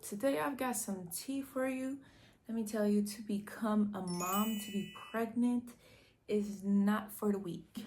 Today I've got some tea for you. Let me tell you, to become a mom, to be pregnant is not for the weak.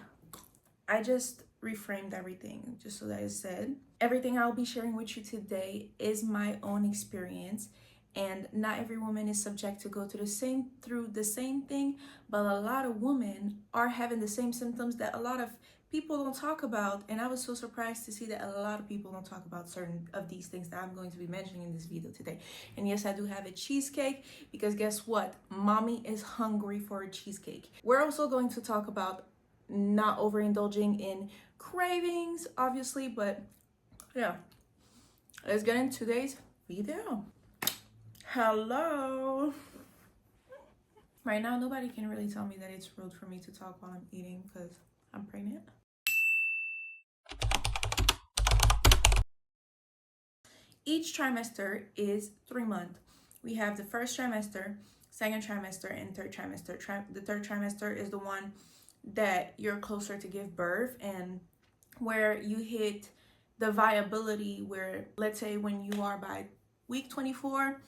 I just reframed everything just so that I said everything I'll be sharing with you today is my own experience, and not every woman is subject to go through the same thing, but a lot of women are having the same symptoms that a lot of people don't talk about. And I was so surprised to see that a lot of people don't talk about certain of these things that I'm going to be mentioning in this video today. And yes, I do have a cheesecake, because guess what, mommy is hungry for a cheesecake. We're also going to talk about not overindulging in cravings, obviously, but yeah, let's get into today's video. Hello. Right now, nobody can really tell me that it's rude for me to talk while I'm eating because I'm pregnant. Each trimester is 3 months. We have the first trimester, second trimester, and third trimester. The third trimester is the one that you're closer to give birth, and where you hit the viability where, let's say, when you are by week 24,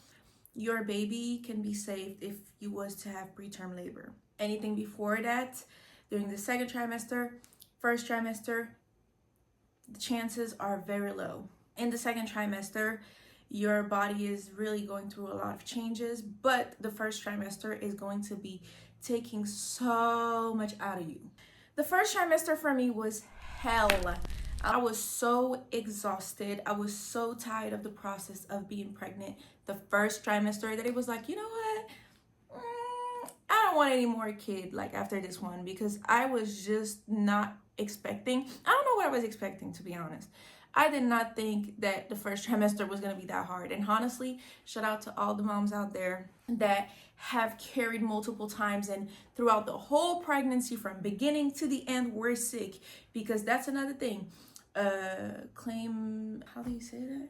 your baby can be saved if you was to have preterm labor. Anything before that, during the second trimester, first trimester, the chances are very low. In the second trimester, your body is really going through a lot of changes, but the first trimester is going to be taking so much out of you. The first trimester for me was hell. I was so exhausted. I was so tired of the process of being pregnant the first trimester that it was like, you know what? I don't want any more kid like after this one, because I was just not expecting. I don't know what I was expecting, to be honest. I did not think that the first trimester was going to be that hard. And honestly, shout out to all the moms out there that have carried multiple times and throughout the whole pregnancy from beginning to the end were sick, because that's another thing. How do you say that?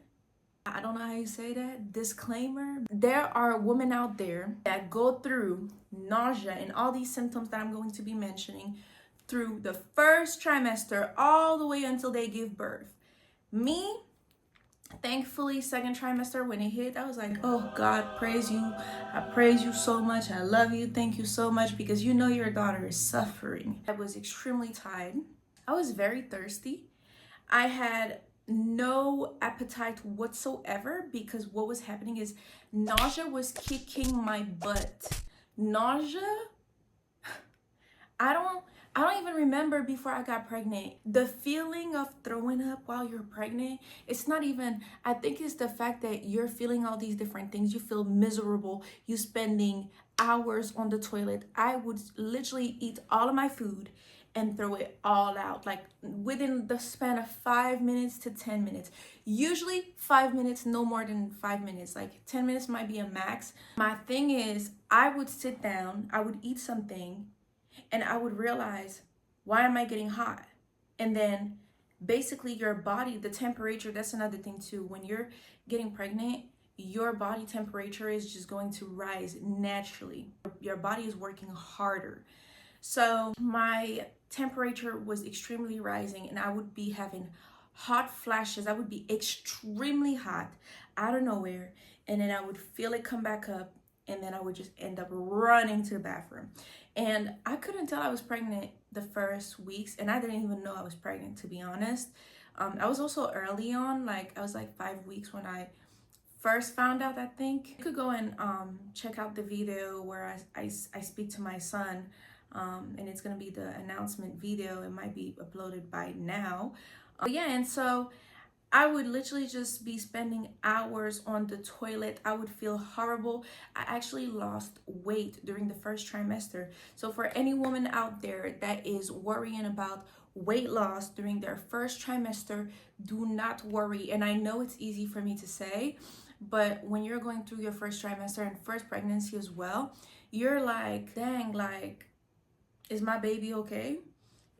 I don't know how you say that. Disclaimer. There are women out there that go through nausea and all these symptoms that I'm going to be mentioning through the first trimester all the way until they give birth. Me, thankfully, second trimester, when it hit, I was like, oh God, praise you. I praise you so much. I love you. Thank you so much, because you know your daughter is suffering. I was extremely tired. I was very thirsty. I had no appetite whatsoever, because what was happening is nausea was kicking my butt. Nausea? I don't even remember before I got pregnant. The feeling of throwing up while you're pregnant, it's not even, I think it's the fact that you're feeling all these different things. You feel miserable. You spending hours on the toilet. I would literally eat all of my food and throw it all out, like within the span of 5 minutes to 10 minutes. Usually 5 minutes, no more than 5 minutes. Like 10 minutes might be a max. My thing is, I would sit down, I would eat something, and I would realize, why am I getting hot? And then basically your body, the temperature, that's another thing too. When you're getting pregnant, your body temperature is just going to rise naturally. Your body is working harder. So my temperature was extremely rising, and I would be having hot flashes. I would be extremely hot out of nowhere, and then I would feel it come back up, and then I would just end up running to the bathroom. And I couldn't tell I was pregnant the first weeks, and I didn't even know I was pregnant, to be honest. I was also early on, like I was like 5 weeks when I first found out, I think. You could go and check out the video where I speak to my son, and it's gonna be the announcement video. It might be uploaded by now. But yeah, and so I would literally just be spending hours on the toilet. I would feel horrible. I actually lost weight during the first trimester. So for any woman out there that is worrying about weight loss during their first trimester, do not worry. And I know it's easy for me to say, but when you're going through your first trimester and first pregnancy as well, you're like, dang, like, is my baby okay?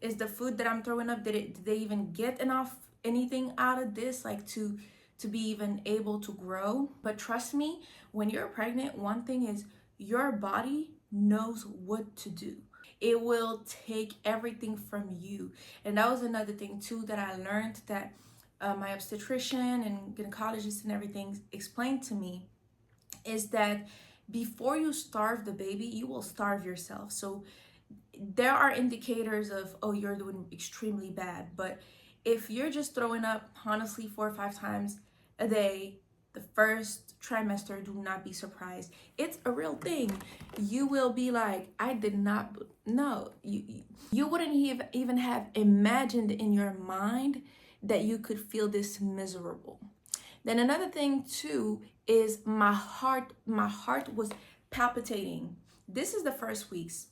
Is the food that I'm throwing up, did they even get anything out of this, like to be even able to grow? But trust me, when you're pregnant, one thing is your body knows what to do. It will take everything from you. And that was another thing too that I learned, that my obstetrician and gynecologist and everything explained to me is that before you starve the baby, you will starve yourself. So there are indicators of, oh, you're doing extremely bad. But if you're just throwing up, honestly, 4 or 5 times a day, the first trimester, do not be surprised. It's a real thing. You will be like, I did not know. You wouldn't even have imagined in your mind that you could feel this miserable. Then another thing too is my heart was palpitating. This is the first weeks.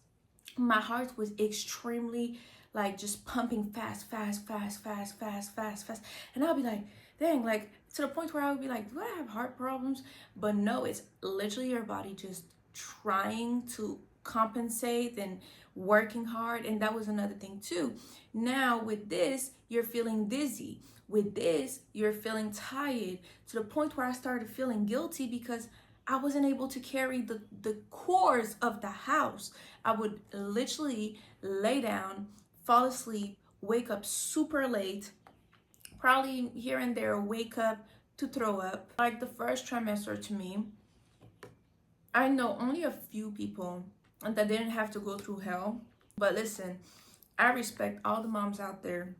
My heart was extremely like just pumping fast, fast, fast, fast, fast, fast, fast. And I'll be like, dang, like to the point where I would be like, do I have heart problems? But no, it's literally your body just trying to compensate and working hard. And that was another thing too. Now with this, you're feeling dizzy. With this, you're feeling tired to the point where I started feeling guilty because I wasn't able to carry the chores of the house. I would literally lay down, fall asleep, wake up super late, probably here and there wake up to throw up. Like the first trimester to me, I know only a few people that didn't have to go through hell. But listen, I respect all the moms out there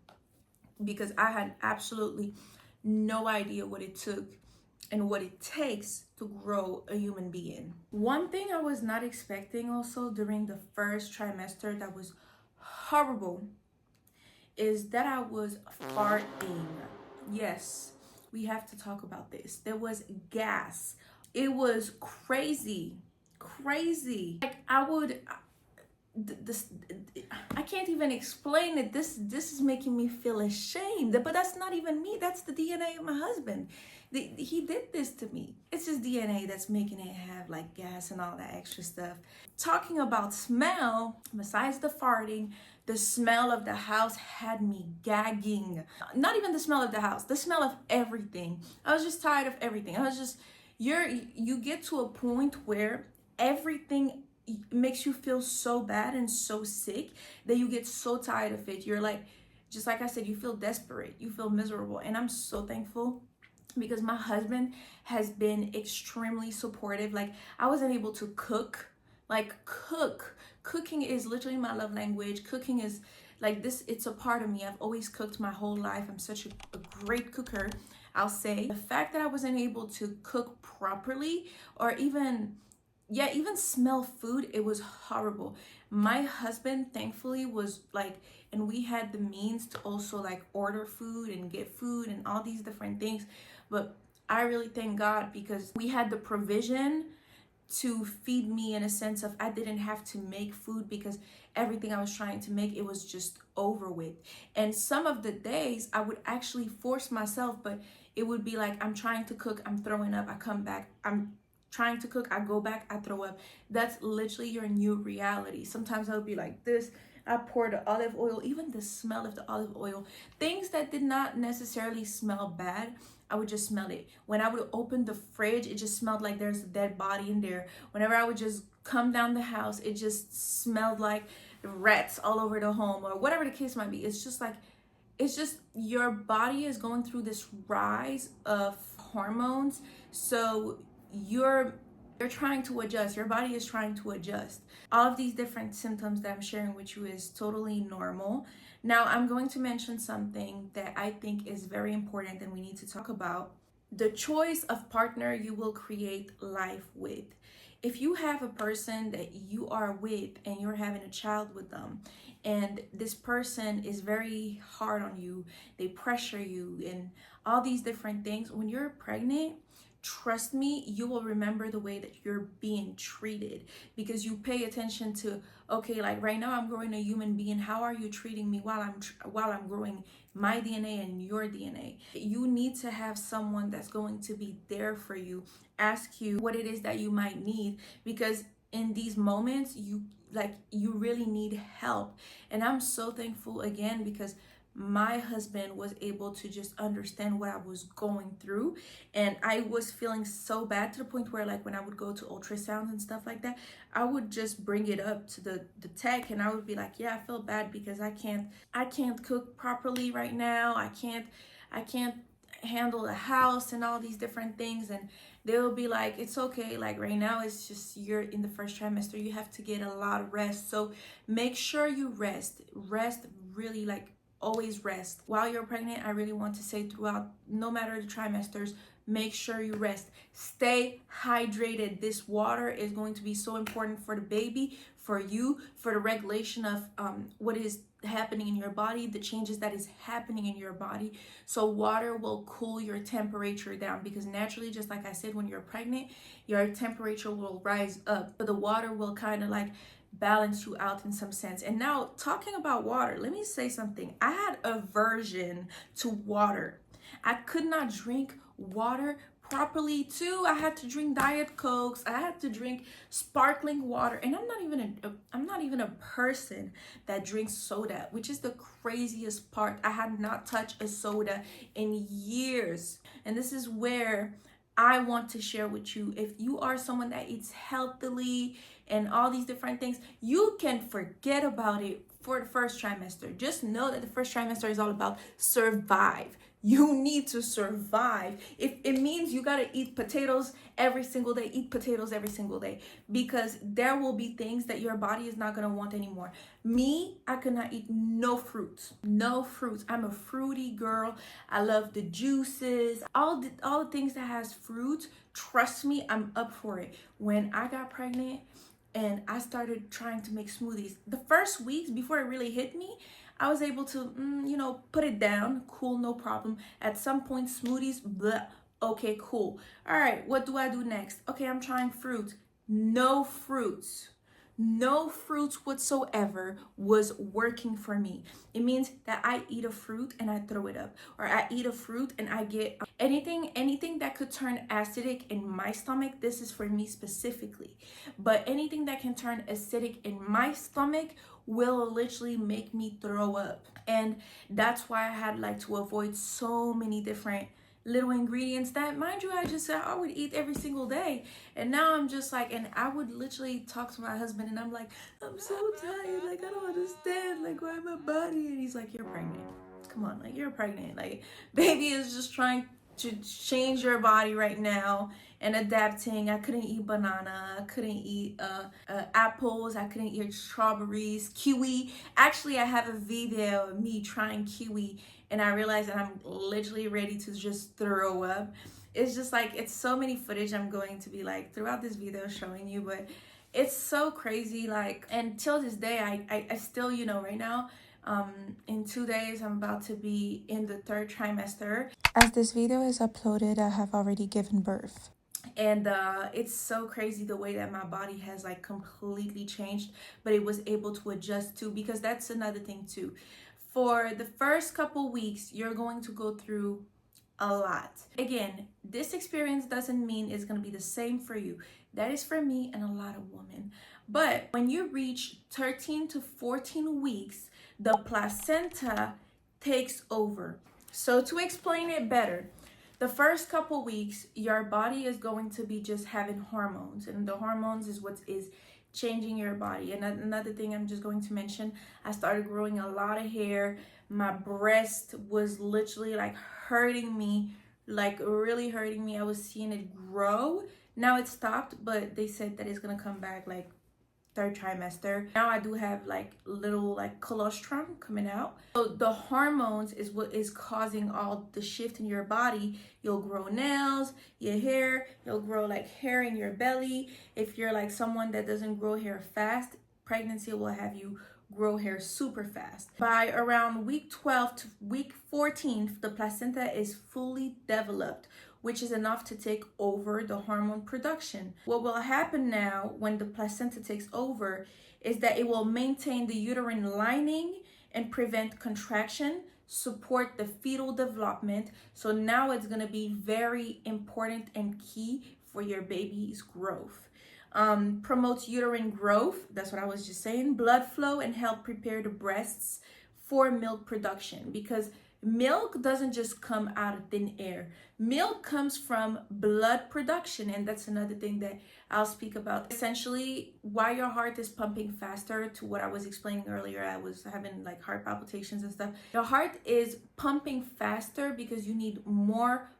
because I had absolutely no idea what it took and what it takes to grow a human being. One thing I was not expecting also during the first trimester that was horrible is that I was farting. Yes, we have to talk about this. There was gas. It was crazy. Crazy. Like I would this I can't even explain it. This is making me feel ashamed, but that's not even me. That's the DNA of my husband. He did this to me. It's his DNA that's making it have like gas and all that extra stuff. Talking about smell, besides the farting, the smell of the house had me gagging. Not even the smell of the house, the smell of everything. I was just tired of everything. I was just you get to a point where everything makes you feel so bad and so sick that you get so tired of it. You're like, just like I said, you feel desperate, you feel miserable. And I'm so thankful because my husband has been extremely supportive. Like I wasn't able to cook, like cooking is literally my love language. Cooking is like this, it's a part of me. I've always cooked my whole life. I'm such a great cooker, I'll say. The fact that I wasn't able to cook properly or even smell food, it was horrible. My husband thankfully was like, and we had the means to also like order food and get food and all these different things. But I really thank God because we had the provision to feed me in a sense of I didn't have to make food because everything I was trying to make, it was just over with. And some of the days I would actually force myself, but it would be like I'm trying to cook, I'm throwing up, I come back, I'm trying to cook, I go back, I throw up. That's literally your new reality. Sometimes I would be like this. I pour the olive oil, even the smell of the olive oil, things that did not necessarily smell bad, I would just smell it. When I would open the fridge, it just smelled like there's a dead body in there. Whenever I would just come down the house, it just smelled like rats all over the home or whatever the case might be. It's just your body is going through this rise of hormones. So you're trying to adjust. Your body is trying to adjust. All of these different symptoms that I'm sharing with you is totally normal. Now I'm going to mention something that I think is very important and we need to talk about: the choice of partner you will create life with. If you have a person that you are with and you're having a child with them, and this person is very hard on you, they pressure you and all these different things, when you're pregnant, trust me, you will remember the way that you're being treated because you pay attention to, okay, like right now I'm growing a human being. How are you treating me while I'm growing my DNA and your DNA? You need to have someone that's going to be there for you, ask you what it is that you might need, because in these moments you really need help. And I'm so thankful again because my husband was able to just understand what I was going through. And I was feeling so bad to the point where like when I would go to ultrasounds and stuff like that, I would just bring it up to the tech and I would be like, yeah, I feel bad because I can't cook properly right now. I can't handle the house and all these different things. And they'll be like, it's okay, like right now it's just you're in the first trimester, you have to get a lot of rest. So make sure you rest really, like always rest while you're pregnant. I really want to say throughout, no matter the trimesters, make sure you rest. Stay hydrated. This water is going to be so important for the baby, for you, for the regulation of what is happening in your body, the changes that is happening in your body. So water will cool your temperature down, because naturally, just like I said, when you're pregnant, your temperature will rise up, but the water will kind of like balance you out in some sense. And now, talking about water, let me say something. I had aversion to water. I could not drink water properly too. I had to drink Diet Cokes. I had to drink sparkling water. And I'm not even a person that drinks soda, which is the craziest part. I had not touched a soda in years. And this is where I want to share with you. If you are someone that eats healthily and all these different things, you can forget about it for the first trimester. Just know that the first trimester is all about survive. You need to survive. If it means you gotta eat potatoes every single day, eat potatoes every single day, because there will be things that your body is not gonna want anymore. Me, I could not eat no fruits. No fruits. I'm a fruity girl. I love the juices, all the things that has fruit. Trust me, I'm up for it. When I got pregnant and I started trying to make smoothies, the first weeks before it really hit me, I was able to, put it down. Cool, no problem. At some point, smoothies, blah. Okay, cool. All right, what do I do next? Okay, I'm trying fruit. No fruits. No fruits whatsoever was working for me. It means that I eat a fruit and I throw it up, or I eat a fruit and I get anything that could turn acidic in my stomach. This is for me specifically, but anything that can turn acidic in my stomach will literally make me throw up. And that's why I had like to avoid so many different little ingredients that, mind you, I just said I would eat every single day. And now I'm just like, and I would literally talk to my husband and I'm like, I'm so tired, like I don't understand, like why my body. And he's like, you're pregnant, come on, like you're pregnant, like baby is just trying to change your body right now and adapting. I couldn't eat banana, I couldn't eat apples, I couldn't eat strawberries, kiwi. Actually, I have a video of me trying kiwi and I realized that I'm literally ready to just throw up. It's just like, it's so many footage I'm going to be like throughout this video showing you, but it's so crazy. Like, and till this day, I still, right now, in 2 days, I'm about to be in the third trimester. As this video is uploaded, I have already given birth. And it's so crazy the way that my body has like completely changed, but it was able to adjust to, because that's another thing too. For the first couple weeks, you're going to go through a lot. Again, this experience doesn't mean it's going to be the same for you. That is for me and a lot of women. But when you reach 13 to 14 weeks, the placenta takes over. So to explain it better, the first couple weeks, your body is going to be just having hormones, and the hormones is what is changing your body. And another thing I'm just going to mention, I started growing a lot of hair. My breast was literally like hurting me, like really hurting me. I was seeing it grow. Now it stopped, but they said that it's gonna come back like third trimester. Now I do have like little like colostrum coming out. So the hormones is what is causing all the shift in your body. You'll grow nails, your hair, you'll grow like hair in your belly. If you're like someone that doesn't grow hair fast, pregnancy will have you grow hair super fast. By around week 12 to week 14, the placenta is fully developed, which is enough to take over the hormone production. What will happen now when the placenta takes over is that it will maintain the uterine lining and prevent contraction, support the fetal development. So now it's gonna be very important and key for your baby's growth. Promotes uterine growth, that's what I was just saying, blood flow, and help prepare the breasts for milk production. Because Milk doesn't just come out of thin air. Milk comes from blood production, and that's another thing that I'll speak about. Essentially, why your heart is pumping faster, to what I was explaining earlier. I was having like heart palpitations and stuff. Your heart is pumping faster because you need more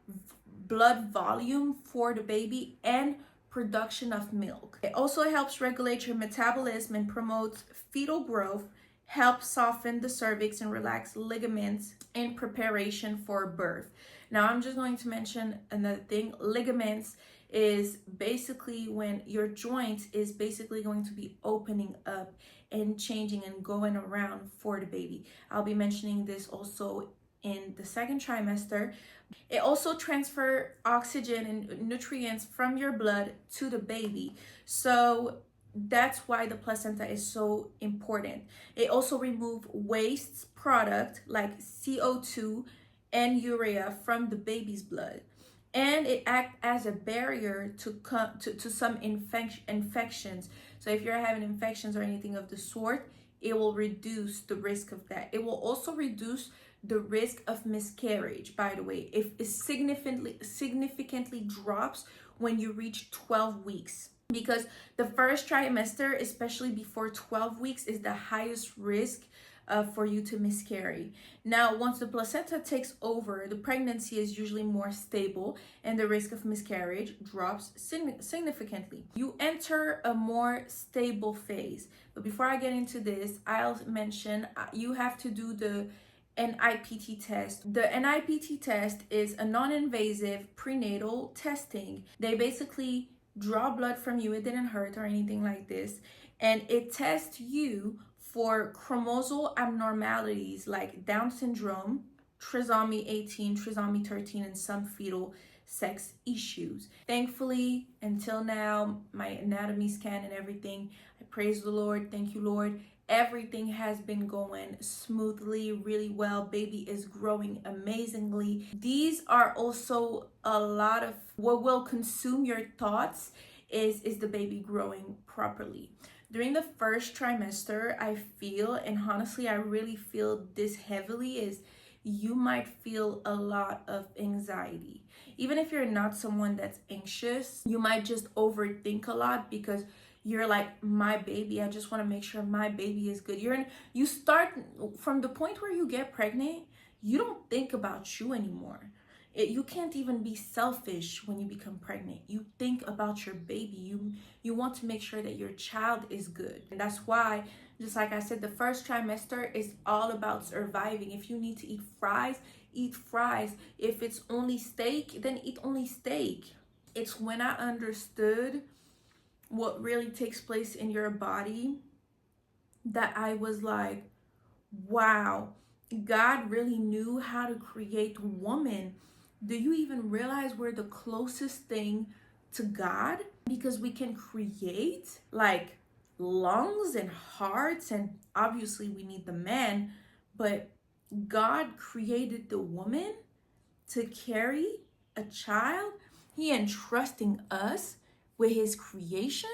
blood volume for the baby and production of milk. It also helps regulate your metabolism and promotes fetal growth, helps soften the cervix and relax ligaments in preparation for birth. Now, I'm just going to mention another thing. Ligaments is basically when your joint is basically going to be opening up and changing and going around for the baby. I'll be mentioning this also in the second trimester. It also transfers oxygen and nutrients from your blood to the baby. So that's why the placenta is so important. It also removes waste product like CO2 and urea from the baby's blood. And it acts as a barrier to some infections. So if you're having infections or anything of the sort, it will reduce the risk of that. It will also reduce the risk of miscarriage, by the way. If it significantly drops when you reach 12 weeks. Because the first trimester, especially before 12 weeks, is the highest risk for you to miscarry. Now, once the placenta takes over, the pregnancy is usually more stable and the risk of miscarriage drops significantly. You enter a more stable phase. But before I get into this, I'll mention you have to do the NIPT test. The NIPT test is a non-invasive prenatal testing. They basically draw blood from you. It didn't hurt or anything like this. And it tests you for chromosal abnormalities like Down syndrome, trisomy 18, trisomy 13, and some fetal sex issues. Thankfully, until now, my anatomy scan and everything, I praise the Lord. Thank you, Lord. Everything has been going smoothly, really well. Baby is growing amazingly. These are also a lot of what will consume your thoughts is the baby growing properly. During the first trimester, I feel, and honestly, I really feel this heavily, is you might feel a lot of anxiety. Even if you're not someone that's anxious, you might just overthink a lot because you're like, my baby, I just want to make sure my baby is good. You start from the point where you get pregnant, you don't think about you anymore. You can't even be selfish when you become pregnant. You think about your baby. You want to make sure that your child is good. And that's why, just like I said, the first trimester is all about surviving. If you need to eat fries, eat fries. If it's only steak, then eat only steak. It's when I understood what really takes place in your body that I was like, wow, God really knew how to create woman. Do you even realize we're the closest thing to God? Because we can create like lungs and hearts, and obviously we need the man, but God created the woman to carry a child. He entrusting us with his creation.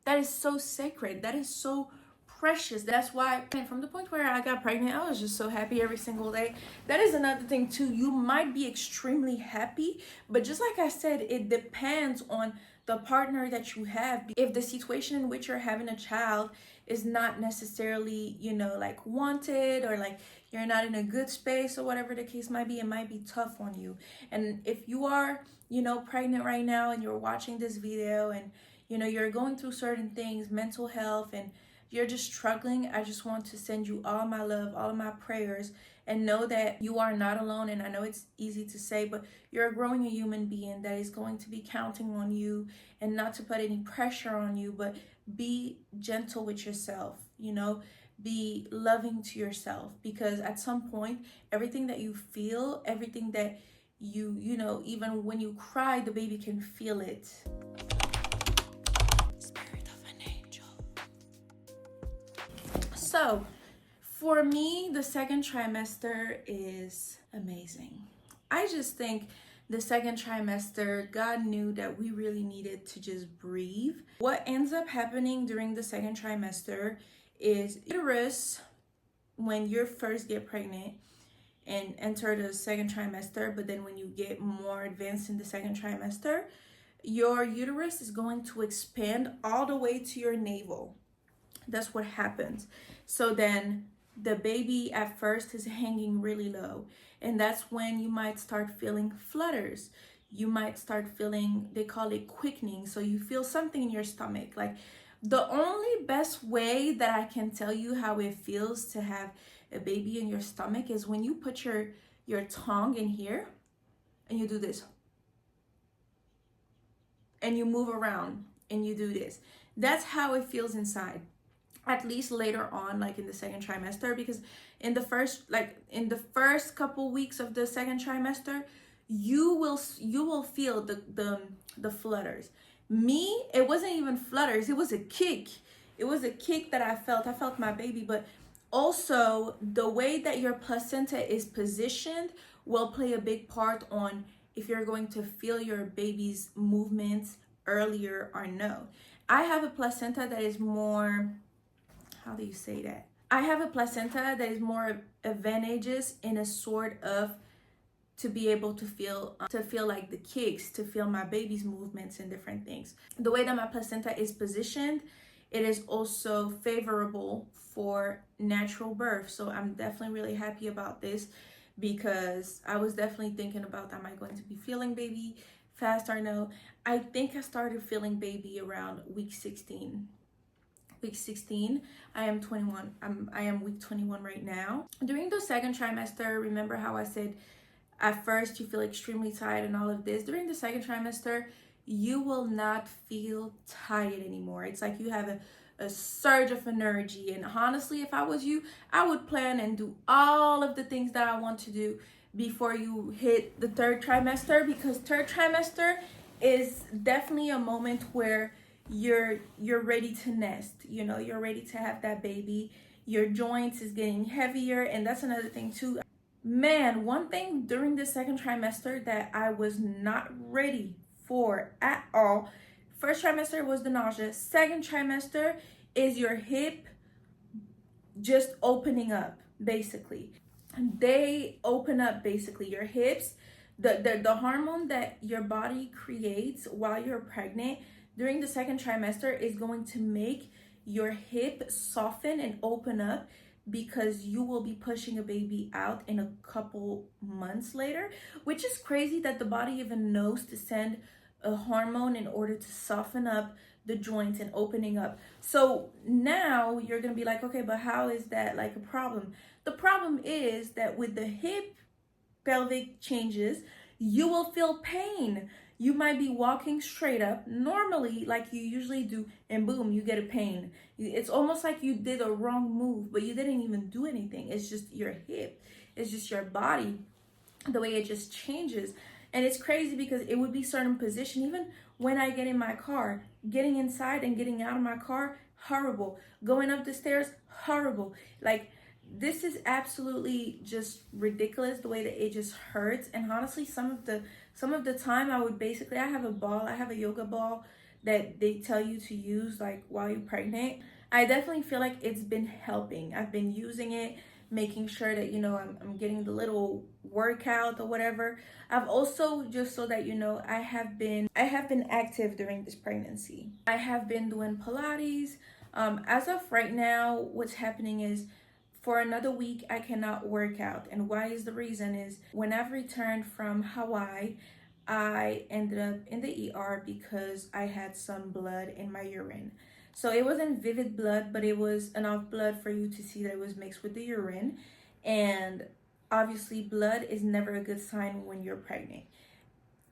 That is so sacred. That is so precious. That's why, and from the point where I got pregnant, I was just so happy every single day. That is another thing too. You might be extremely happy, but just like I said, it depends on the partner that you have. If the situation in which you're having a child is not necessarily, like wanted, or like you're not in a good space or whatever the case might be, it might be tough on you. And if you are, pregnant right now and you're watching this video and, you're going through certain things, mental health, and you're just struggling, I just want to send you all my love, all of my prayers, and know that you are not alone. And I know it's easy to say, but you're growing a human being that is going to be counting on you, and not to put any pressure on you, but be gentle with yourself, be loving to yourself, because at some point, everything that you feel, everything that even when you cry, the baby can feel it. So, for me, the second trimester is amazing. I just think the second trimester, God knew that we really needed to just breathe. What ends up happening during the second trimester is uterus, when you first get pregnant, and enter the second trimester. But then when you get more advanced in the second trimester, your uterus is going to expand all the way to your navel. That's what happens. So then the baby at first is hanging really low, and that's when you might start feeling flutters. You might start feeling, they call it quickening, so you feel something in your stomach. Like, the only best way that I can tell you how it feels to have a baby in your stomach is when you put your tongue in here and you do this, and you move around and you do this. That's how it feels inside, at least later on, like in the second trimester. Because in the first couple weeks of the second trimester, you will feel the flutters. Me, it wasn't even flutters, it was a kick. It was a kick that I felt my baby. But also the way that your placenta is positioned will play a big part on if you're going to feel your baby's movements earlier or no. I have a placenta that is more, how do you say that? I have a placenta that is more advantageous in a sort of, to be able to feel like the kicks, to feel my baby's movements and different things. The way that my placenta is positioned, it is also favorable for natural birth. So I'm definitely really happy about this, because I was definitely thinking about, am I going to be feeling baby fast or no? I think I started feeling baby around week 16. Week 16. I am 21. I am week 21 right now. During the second trimester, remember how I said at first you feel extremely tired and all of this? During the second trimester, you will not feel tired anymore. It's like you have a surge of energy. And honestly, if I was you, I would plan and do all of the things that I want to do before you hit the third trimester, because third trimester is definitely a moment where you're ready to nest. You know, you're ready to have that baby. Your joints is getting heavier, and that's another thing too. Man, one thing during the second trimester that I was not ready for at all. First trimester was the nausea. Second trimester is your hip just opening up, basically. They open up, basically, your hips. The hormone that your body creates while you're pregnant during the second trimester is going to make your hip soften and open up, because you will be pushing a baby out in a couple months later, which is crazy that the body even knows to send a hormone in order to soften up the joints and opening up. So now you're gonna be like, okay, but how is that like a problem? The problem is that with the hip pelvic changes, you will feel pain. You might be walking straight up normally like you usually do, and boom, you get a pain. It's almost like you did a wrong move, but you didn't even do anything. It's just your hip, it's just your body, the way it just changes. And it's crazy because it would be certain position. Even when I get in my car, getting inside and getting out of my car, horrible. Going up the stairs, horrible. Like, this is absolutely just ridiculous, the way that it just hurts. And honestly, some of the time I would basically, I have a yoga ball that they tell you to use like while you're pregnant. I definitely feel like it's been helping. I've been using it, making sure that, you know, I'm getting the little workout or whatever. I've also, just so that you know, I have been active during this pregnancy. I have been doing Pilates. As of right now, what's happening is, for another week, I cannot work out. And why is the reason is, when I've returned from Hawaii, I ended up in the ER because I had some blood in my urine. So it wasn't vivid blood, but it was enough blood for you to see that it was mixed with the urine. And obviously, blood is never a good sign when you're pregnant.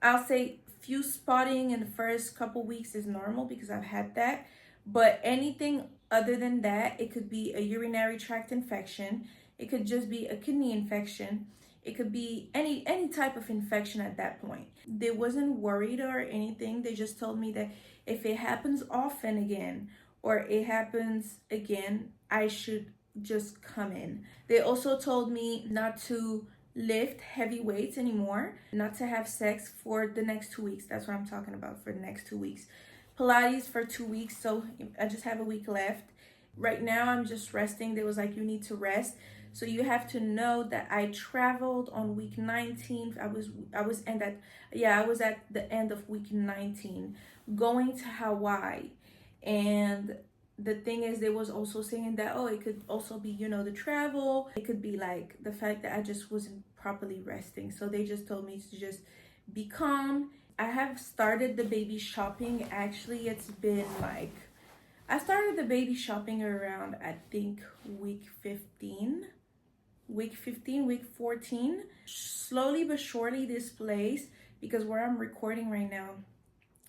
I'll say few spotting in the first couple weeks is normal because I've had that. But anything other than that, it could be a urinary tract infection. It could just be a kidney infection. It could be any type of infection at that point. They wasn't worried or anything. They just told me that if it happens often again, or it happens again, I should just come in. They also told me not to lift heavy weights anymore, not to have sex for the next 2 weeks. That's what I'm talking about, for the next 2 weeks. Pilates for 2 weeks, so I just have a week left. Right now, I'm just resting. They was like, you need to rest. So you have to know that I traveled on week 19. I was at the end of week 19 going to Hawaii. And the thing is, they was also saying that, oh, it could also be, the travel. It could be like the fact that I just wasn't properly resting. So they just told me to just be calm. I have started the baby shopping. Actually, it's been like, I started the baby shopping around, I think, week 15. Week 14. Slowly but surely, this place, because where I'm recording right now,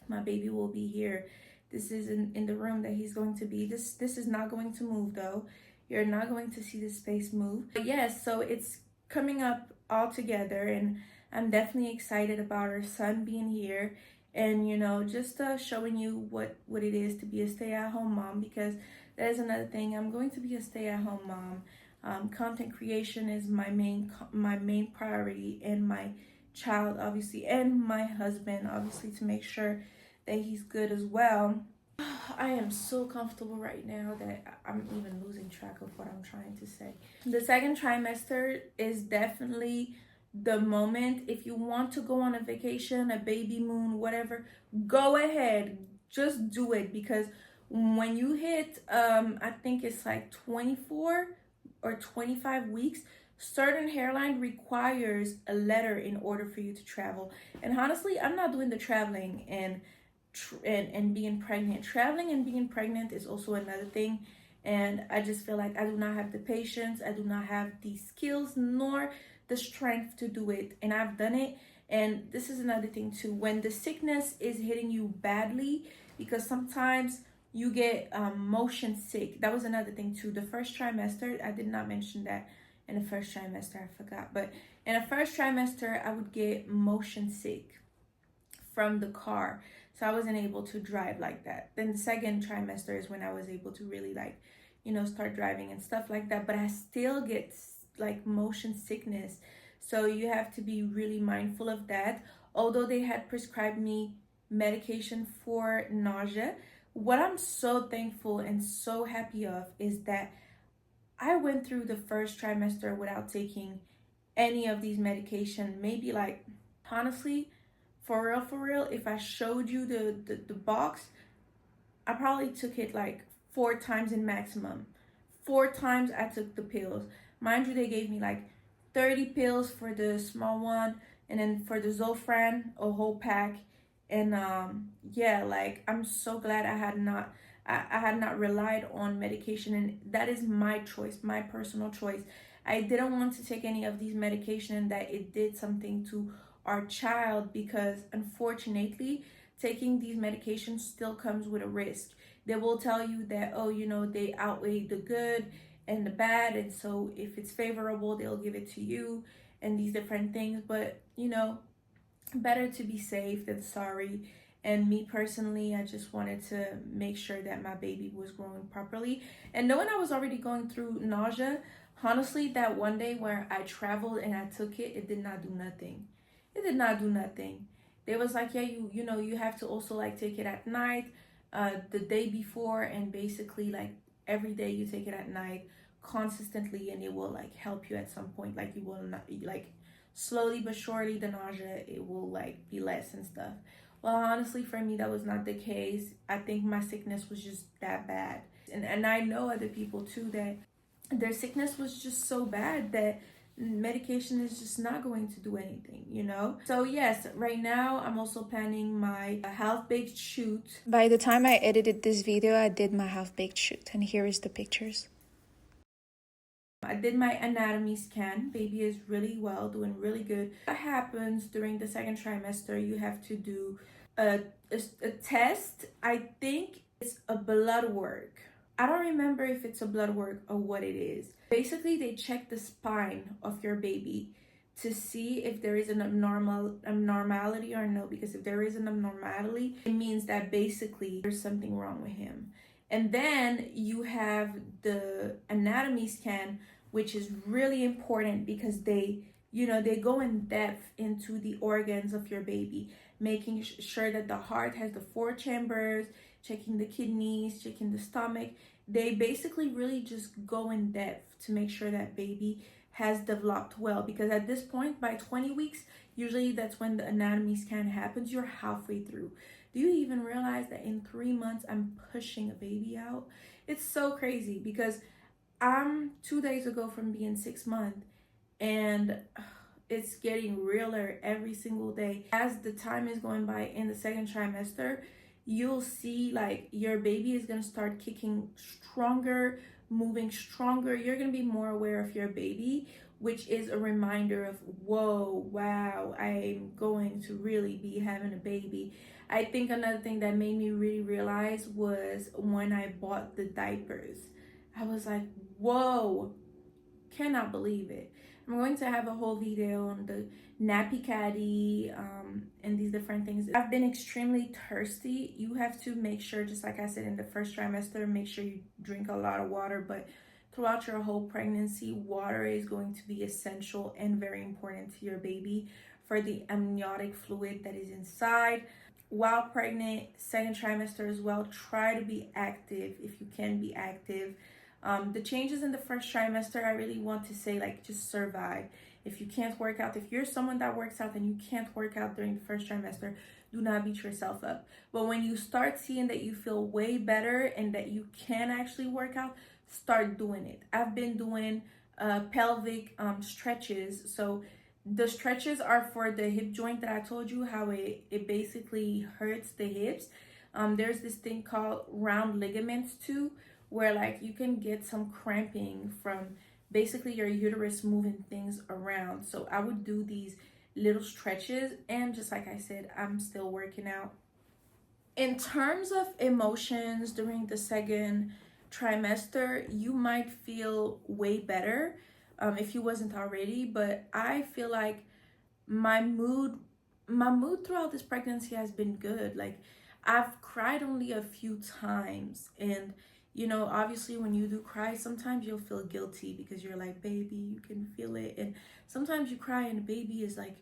my baby will be here. This is in the room that he's going to be. This is not going to move though. You're not going to see this space move. But yes, so it's coming up all together, and I'm definitely excited about our son being here, and just showing you what it is to be a stay-at-home mom, because that is another thing. I'm going to be a stay-at-home mom. Content creation is my main priority, and my child obviously, and my husband obviously, to make sure that he's good as well. I am so comfortable right now that I'm even losing track of what I'm trying to say. The second trimester is definitely the moment. If you want to go on a vacation, a baby moon, whatever, go ahead, just do it, because when you hit I think it's like 24 or 25 weeks, certain hairline requires a letter in order for you to travel. And honestly, I'm not doing the traveling and being pregnant. Traveling and being pregnant is also another thing, and I just feel like I do not have the patience, I do not have the skills nor the strength to do it. And I've done it. And this is another thing too, when the sickness is hitting you badly, because sometimes you get motion sick. That was another thing too. The first trimester, I did not mention that in the first trimester, I forgot, but in the first trimester I would get motion sick from the car, so I wasn't able to drive like that. Then the second trimester is when I was able to really start driving and stuff like that, but I still get like motion sickness. So you have to be really mindful of that. Although they had prescribed me medication for nausea, what I'm so thankful and so happy of is that I went through the first trimester without taking any of these medication. Maybe like, honestly, for real, if I showed you the box, I probably took it like 4 times in maximum. 4 times I took the pills. Mind you, they gave me like 30 pills for the small one, and then for the Zofran, a whole pack. And yeah, like, I'm so glad I had not relied on medication, and that is my choice, my personal choice. I didn't want to take any of these medication that it did something to our child, because unfortunately, taking these medications still comes with a risk. They will tell you that, oh, they outweigh the good and the bad, and so if it's favorable, they'll give it to you, and these different things. But better to be safe than sorry. And me personally, I just wanted to make sure that my baby was growing properly. And knowing I was already going through nausea, honestly, that one day where I traveled and I took it, it did not do nothing. It did not do nothing. They was like, yeah, you have to also like take it at night, the day before, and basically like every day you take it at night consistently, and it will like help you at some point. Like, you will not, like, slowly but surely the nausea, it will like be less and stuff. Well, honestly, for me, that was not the case. I think my sickness was just that bad. And I know other people too that their sickness was just so bad that medication is just not going to do anything. So yes, right now I'm also planning my half-baked shoot. By the time I edited this video, I did my half-baked shoot, and here is the pictures. I did my anatomy scan. Baby is really well, doing really good. What happens during the second trimester, you have to do a test. I think it's a blood work. I don't remember if it's a blood work or what it is. Basically, they check the spine of your baby to see if there is an abnormality or no, because if there is an abnormality, it means that basically there's something wrong with him. And then you have the anatomy scan, which is really important because they go in depth into the organs of your baby, making sure that the heart has the 4 chambers, checking the kidneys, checking the stomach. they basically really just go in depth to make sure that baby has developed well, because at this point by 20 weeks usually that's when the anatomy scan happens. You're halfway through. Do you even realize that in 3 months I'm pushing a baby out? It's so crazy because I'm 2 days ago from being 6 months, and it's getting realer every single day. As the time is going by in the second trimester, you'll see like your baby is gonna start kicking stronger, moving stronger. You're gonna be more aware of your baby, which is a reminder of, whoa, wow, I'm going to really be having a baby. I think another thing that made me really realize was when I bought the diapers. I was like, whoa, cannot believe it. I'm going to have a whole video on the nappy caddy and these different things. I've been extremely thirsty. You have to make sure, just like I said in the first trimester, make sure you drink a lot of water. But throughout your whole pregnancy, water is going to be essential and very important to your baby for the amniotic fluid that is inside. While pregnant, second trimester as well, try to be active if you can be active. The changes in the first trimester, I really want to say, like, just survive. If you can't work out, if you're someone that works out and you can't work out during the first trimester, do not beat yourself up. But when you start seeing that you feel way better and that you can actually work out, start doing it. I've been doing pelvic stretches. So the stretches are for the hip joint that I told you how it basically hurts the hips. There's this thing called round ligaments too, where like you can get some cramping from basically your uterus moving things around. So I would do these little stretches, and just like I said, I'm still working out. In terms of emotions during the second trimester, you might feel way better if you wasn't already, but I feel like my mood throughout this pregnancy has been good. Like, I've cried only a few times, and obviously when you do cry, sometimes you'll feel guilty because you're like, baby, you can feel it. And sometimes you cry and the baby is like,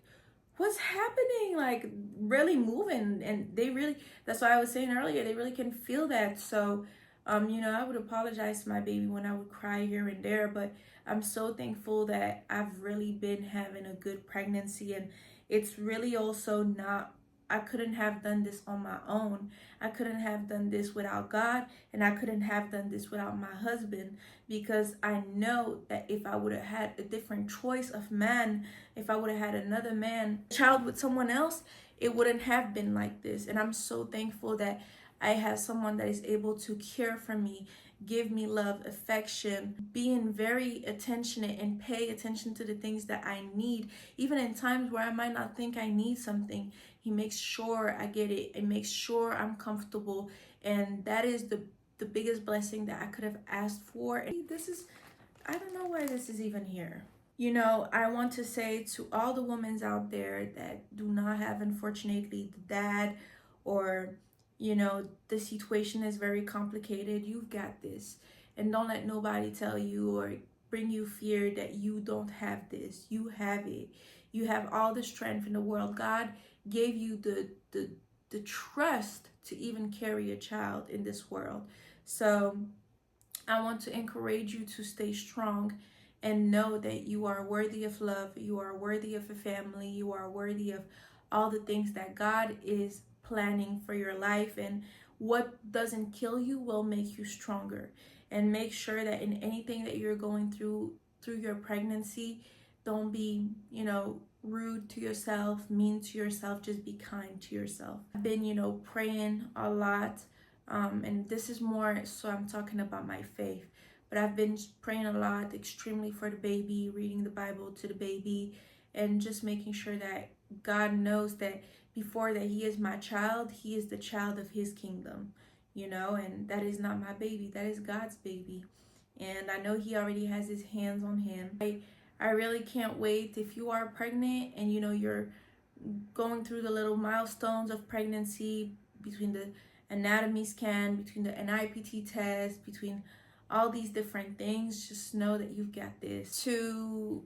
what's happening, like really moving, and they really, that's why I was saying earlier, they really can feel that. So I would apologize to my baby when I would cry here and there, but I'm so thankful that I've really been having a good pregnancy. And it's really also not, I couldn't have done this on my own. I couldn't have done this without God, and I couldn't have done this without my husband, because I know that if I would have had a different choice of man, if I would have had another man, child with someone else, it wouldn't have been like this. And I'm so thankful that I have someone that is able to care for me, give me love, affection, being very attentionate and pay attention to the things that I need. Even in times where I might not think I need something, he makes sure I get it and makes sure I'm comfortable. And that is the biggest blessing that I could have asked for. And this is, I don't know why this is even here. I want to say to all the women out there that do not have, unfortunately, the dad, or the situation is very complicated, you've got this. And don't let nobody tell you or bring you fear that you don't have this. You have it. You have all the strength in the world. God gave you the trust to even carry a child in this world. So I want to encourage you to stay strong and know that you are worthy of love, you are worthy of a family, you are worthy of all the things that God is planning for your life. And what doesn't kill you will make you stronger. And make sure that in anything that you're going through your pregnancy, don't be, rude to yourself, mean to yourself. Just be kind to yourself. I've been, praying a lot. And this is more so I'm talking about my faith. But I've been praying a lot, extremely, for the baby, reading the Bible to the baby, and just making sure that God knows that before that he is my child, he is the child of his kingdom, and that is not my baby, that is God's baby. And I know he already has his hands on him. I really can't wait. If you are pregnant and you're going through the little milestones of pregnancy, between the anatomy scan, between the NIPT test, between all these different things, just know that you've got this. To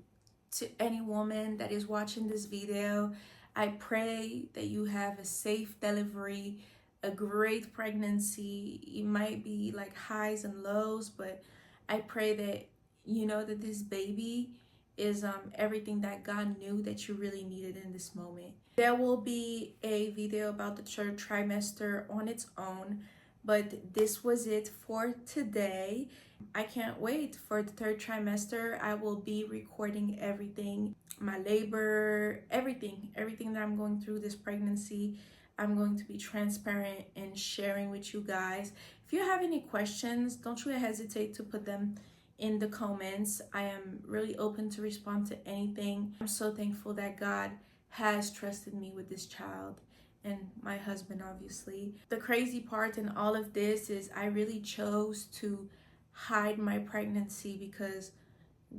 any woman that is watching this video, I pray that you have a safe delivery, a great pregnancy. It might be like highs and lows, but I pray that you know that this baby is everything that God knew that you really needed in this moment. There will be a video about the third trimester on its own, but this was it for today. I can't wait for the third trimester. I will be recording everything, my labor, everything that I'm going through this pregnancy. I'm going to be transparent and sharing with you guys. If you have any questions, don't you hesitate to put them in the comments. I am really open to respond to anything. I'm so thankful that God has trusted me with this child and my husband, obviously. The crazy part in all of this is I really chose to hide my pregnancy because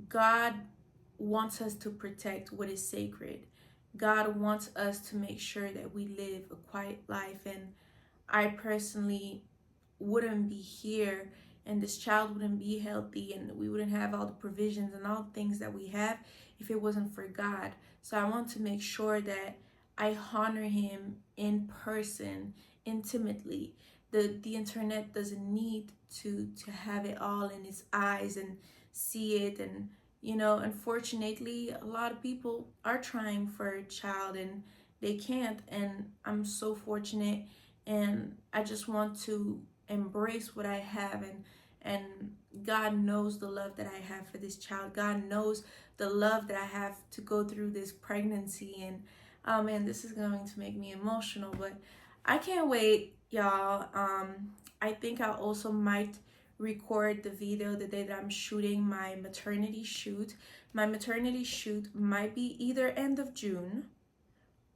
God wants us to protect what is sacred. God wants us to make sure that we live a quiet life. And I personally wouldn't be here, and this child wouldn't be healthy, and we wouldn't have all the provisions and all the things that we have if it wasn't for God. So I want to make sure that I honor him in person, intimately. The internet doesn't need to have it all in its eyes and see it. And you know, unfortunately, a lot of people are trying for a child and they can't. And I'm so fortunate, and I just want to embrace what I have. And God knows the love that I have for this child. God knows the love that I have to go through this pregnancy. And oh man, this is going to make me emotional, but I can't wait, y'all. I think I also might record the video the day that I'm shooting my maternity shoot. My maternity shoot might be either end of June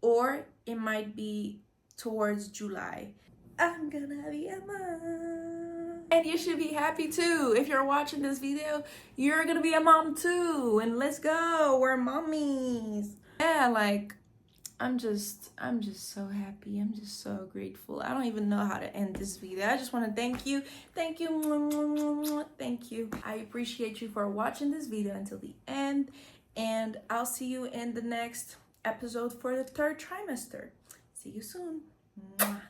or it might be towards July. I'm gonna be a mom. And you should be happy too. If you're watching this video, you're gonna be a mom too. And let's go. We're mommies. Yeah, like I'm just so happy. I'm just so grateful. I don't even know how to end this video. I just want to thank you. Thank you. Thank you. I appreciate you for watching this video until the end. And I'll see you in the next episode for the third trimester. See you soon. Mwah.